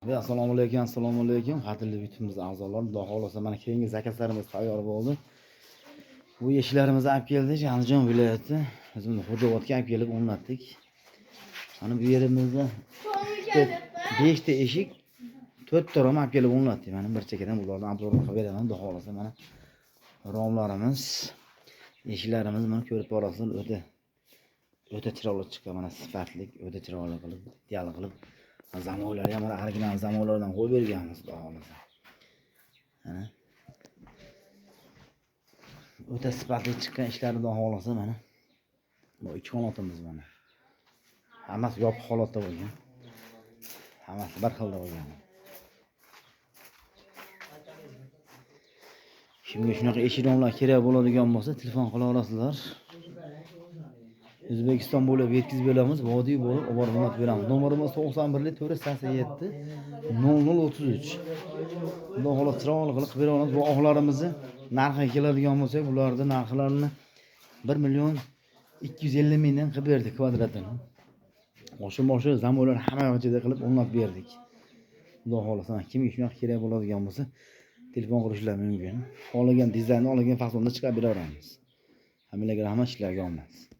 Assalomu alaykum, assalomu alaykum. Qadrli yutimiz a'zolar, Xudo xolasa mana keyingi zakazlarimiz tayyor bo'ldi. Bu eshiklarimizni olib keldik, Andijon viloyati. O'zimiz Xo'jaobodga olib kelib o'rnatdik. Mana bu yerimizda 5 ta eshik, 4 ta rom olib kelib o'rnatdik. Mana bir chekkadan bularni obzor qilib beraman, Xudo xolasa mana romlarimiz, eshiklarimiz mana ko'rib borasizlar, o'ta chiroyli chiqqan, mana sifatli, o'ta chiroyli qilib, ideal qilib. Zamonlar ham original zamonlardan qo'yib berganmiz, Xudo xolasa. Mana o'ta sifatli chiqqan ishlar, Xudo xolasa mana. Bu ikki xonatimiz mana. Hammasi yopiq holatda bo'lgan. Hammasi bir xilda bo'lgan. Kimga shunaqa eshik romlar kerak bo'ladigan bo'lsa, telefon qila olasizlar. O'zbekiston bo'ylab yetkazib beramiz, vodiy bo'lib oborib beramiz. Nomerimiz 91 487 0033. Xudo xolasa chiroyli qilib bera olamiz. Bu oqlarimizni narxiga keladigan bo'lsak, bularning narxlarini 1.250 mingdan qilib berdik kvadratini. Boshi zamonlar hamma yoqda qilib o'rnatib berdik. Xudo xolasa kimga shunaqa kerak bo'ladigan bo'lsa, telefon qilishlari mumkin. Xohlagan dizaynni, xohlagan fasonda chiqarib bera olamiz. Hammalarga rahmat, ishlarga omad.